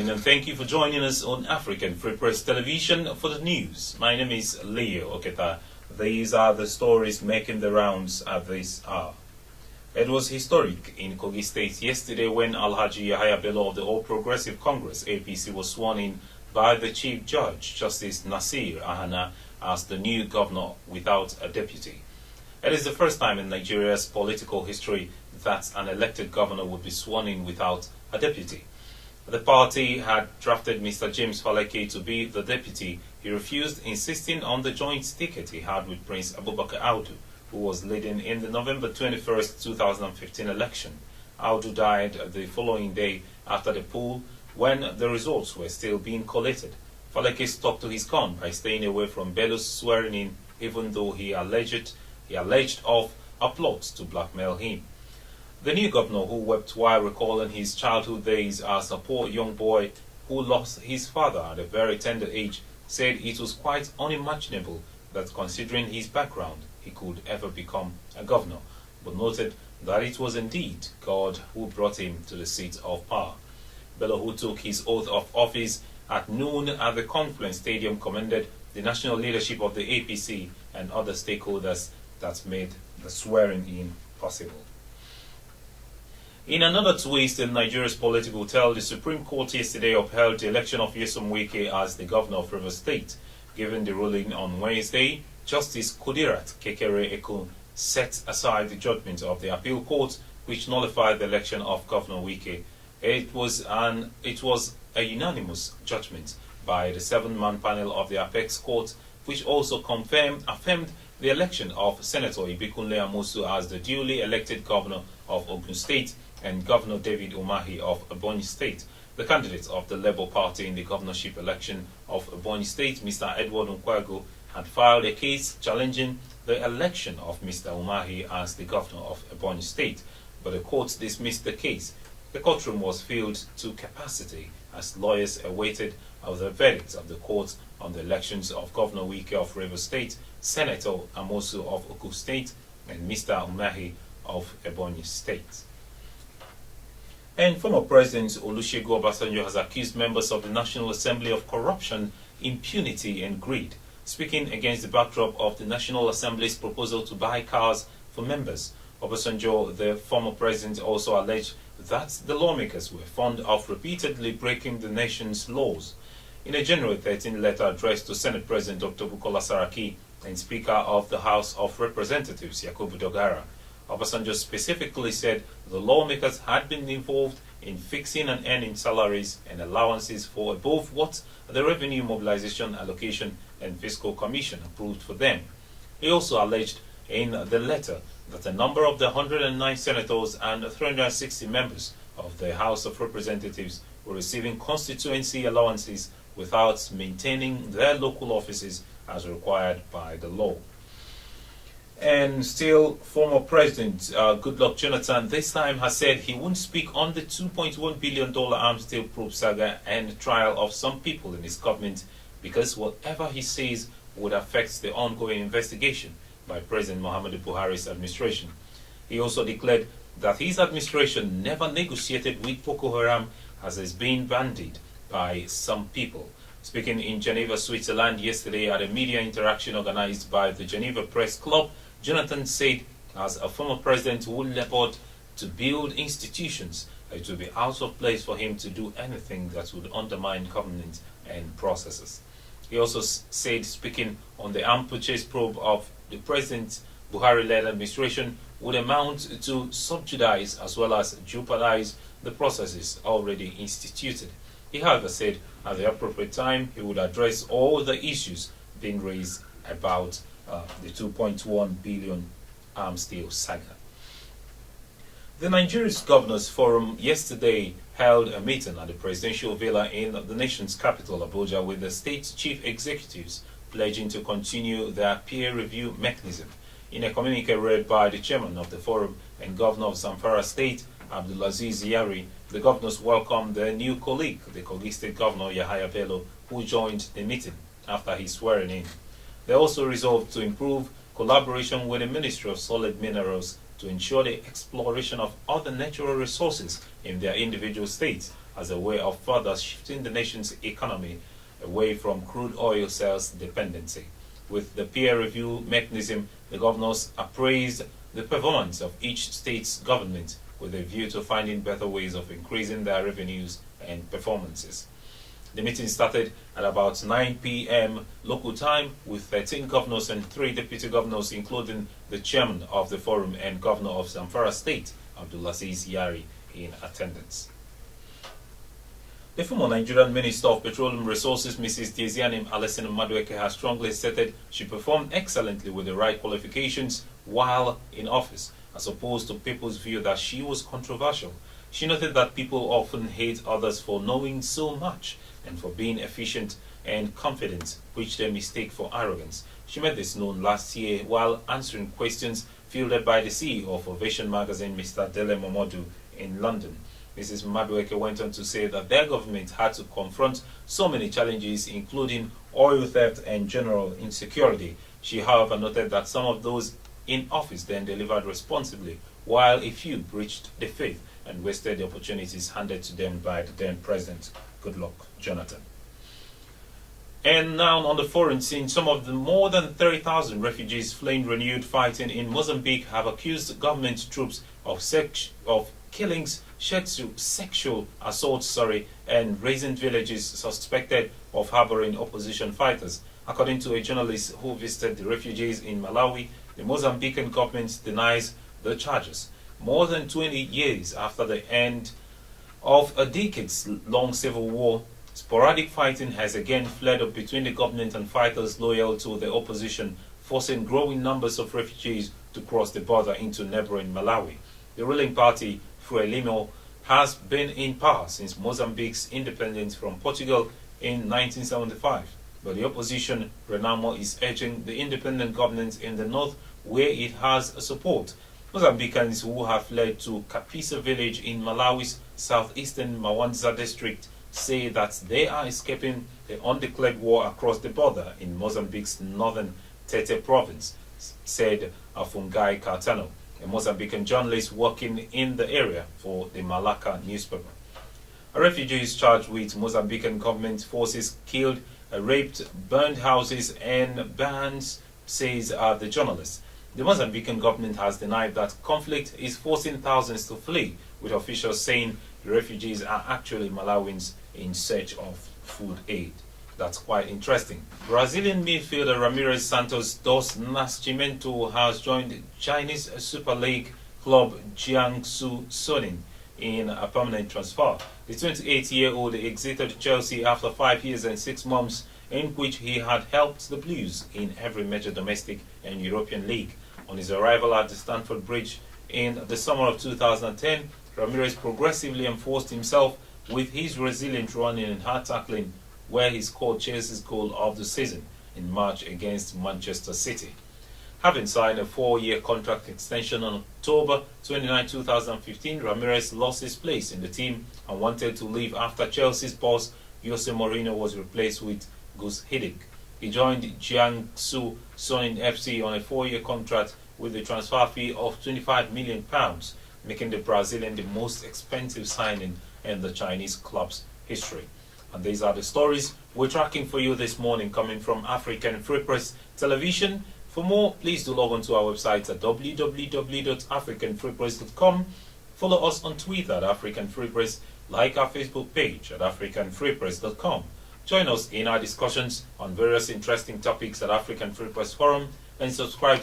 morning and thank you for joining us on African Free Press Television for the news. My name is Leo Oketa. These are the stories making the rounds at this hour. It was historic in Kogi State yesterday when Alhaji Yaha Bello of the All Progressive Congress APC was sworn in by the Chief Judge, Justice Nasir Ahana, as the new governor without a deputy. It is the first time in Nigeria's political history that an elected governor would be sworn in without a deputy. The party had drafted Mr. James Faleke to be the deputy. He refused, insisting on the joint ticket he had with Prince Abubakar Audu, who was leading in the November 21st, 2015 election. Audu died the following day after the poll when the results were still being collated. Faleke stuck to his gun by staying away from Bello's swearing in, even though he alleged of a plot to blackmail him. The new governor, who wept while recalling his childhood days as a poor young boy who lost his father at a very tender age, said it was quite unimaginable that, considering his background, he could ever become a governor, but noted that it was indeed God who brought him to the seat of power. Bello, who took his oath of office at noon at the Confluence Stadium, commended the national leadership of the APC and other stakeholders that made the swearing-in possible. In another twist in Nigeria's political tale, the Supreme Court yesterday upheld the election of Nyesom Wike as the governor of Rivers State. Given the ruling on Wednesday, Justice Kudirat Kekere-Ekun set aside the judgment of the appeal court, which nullified the election of Governor Wike. It was a unanimous judgment by the 7-man panel of the Apex Court, which also affirmed the election of Senator Ibikunle Amosu as the duly elected governor of Ogun State and Governor David Umahi of Ebonyi State. The candidate of the Labour Party in the governorship election of Ebonyi State, Mr. Edward Nkwago, had filed a case challenging the election of Mr. Umahi as the governor of Ebonyi State, but the court dismissed the case. The courtroom was filled to capacity as lawyers awaited the verdict of the court on the elections of Governor Wike of Rivers State, Senator Amosu of Ogun State, and Mr. Umahi of Ebonyi State. And former President Olusegun Obasanjo has accused members of the National Assembly of corruption, impunity, and greed. Speaking against the backdrop of the National Assembly's proposal to buy cars for members, Obasanjo, the former president, also alleged that the lawmakers were fond of repeatedly breaking the nation's laws. In a January 13 letter addressed to Senate President Dr. Bukola Saraki and Speaker of the House of Representatives Yakubu Dogara, Obasanjo specifically said the lawmakers had been involved in fixing and earning salaries and allowances for above what the Revenue Mobilization Allocation and Fiscal Commission approved for them. He also alleged in the letter that a number of the 109 senators and 360 members of the House of Representatives were receiving constituency allowances without maintaining their local offices as required by the law. And still, former President Goodluck Jonathan this time has said he won't speak on the $2.1 billion arms deal probe saga and trial of some people in his government because whatever he says would affect the ongoing investigation by President Muhammadu Buhari's administration. He also declared that his administration never negotiated with Boko Haram as is being bandied by some people. Speaking in Geneva, Switzerland yesterday at a media interaction organized by the Geneva Press Club, Jonathan said, as a former president who labored to build institutions, it would be out of place for him to do anything that would undermine government and processes. He also said, speaking on the arms purchase probe of the President Buhari-led administration, would amount to subjudice as well as jeopardize the processes already instituted. He, however, said at the appropriate time he would address all the issues being raised about the 2.1 billion arms deal saga. The Nigeria's Governors Forum yesterday held a meeting at the presidential villa in the nation's capital, Abuja, with the state's chief executives pledging to continue their peer review mechanism. In a communique read by the chairman of the forum and governor of Zamfara State, Abdulaziz Yari, the governors welcomed their new colleague, the Kogi State Governor Yaha Bello, who joined the meeting after his swearing in. They also resolved to improve collaboration with the Ministry of Solid Minerals to ensure the exploration of other natural resources in their individual states, as a way of further shifting the nation's economy away from crude oil sales dependency. With the peer review mechanism, the governors appraised the performance of each state's government with a view to finding better ways of increasing their revenues and performances. The meeting started at about 9 p.m. local time with 13 governors and 3 deputy governors, including the chairman of the forum and governor of Zamfara State, Abdulaziz Yari, in attendance. The former Nigerian Minister of Petroleum Resources, Mrs. Dizianim Alison Madueke, has strongly stated she performed excellently with the right qualifications while in office, as opposed to people's view that she was controversial. She noted that people often hate others for knowing so much and for being efficient and confident, which they mistake for arrogance. She made this known last year while answering questions fielded by the CEO of Ovation magazine, Mr. Dele Momodu, in London. Mrs. Madueke went on to say that their government had to confront so many challenges, including oil theft and general insecurity. She, however, noted that some of those in office then delivered responsibly, while a few breached the faith and wasted the opportunities handed to them by the then president. Good luck, Jonathan. And now on the foreign scene, some of the more than 30,000 refugees fleeing renewed fighting in Mozambique have accused government troops of killings, sexual assaults, and razing villages suspected of harboring opposition fighters. According to a journalist who visited the refugees in Malawi, the Mozambican government denies the charges. More than 20 years after the end of a decades-long civil war, sporadic fighting has again flared up between the government and fighters loyal to the opposition, forcing growing numbers of refugees to cross the border into neighboring Malawi. The ruling party, Frelimo, has been in power since Mozambique's independence from Portugal in 1975. But the opposition, Renamo, is urging the independent government in the north, where it has support. Mozambicans who have fled to Kapisa village in Malawi's southeastern Mawanza district say that they are escaping the undeclared war across the border in Mozambique's northern Tete province, said Afungai Cartano, a Mozambican journalist working in the area for the Malacca newspaper. A refugee is charged with Mozambican government forces killed, raped, burned houses and bans, says the journalist. The Mozambican government has denied that conflict is forcing thousands to flee, with officials saying the refugees are actually Malawians in search of food aid. That's quite interesting. Brazilian midfielder Ramirez Santos dos Nascimento has joined the Chinese Super League club Jiangsu Suning in a permanent transfer. The 28-year-old exited Chelsea after 5 years and 6 months, in which he had helped the Blues in every major domestic and European league. On his arrival at the Stamford Bridge in the summer of 2010, Ramirez progressively enforced himself with his resilient running and hard tackling, where he scored Chelsea's goal of the season in March against Manchester City. Having signed a 4-year contract extension on October 29, 2015, Ramirez lost his place in the team and wanted to leave after Chelsea's boss Jose Mourinho was replaced with Gus Hiddink. He joined Jiangsu Suning FC on a 4-year contract with a transfer fee of £25 million, making the Brazilian the most expensive signing in the Chinese club's history. And these are the stories we're tracking for you this morning, coming from African Free Press Television. For more, please do log on to our website at www.africanfreepress.com. Follow us on Twitter at African Free Press, like our Facebook page at africanfreepress.com. Join us in our discussions on various interesting topics at African Free Press Forum, and subscribe to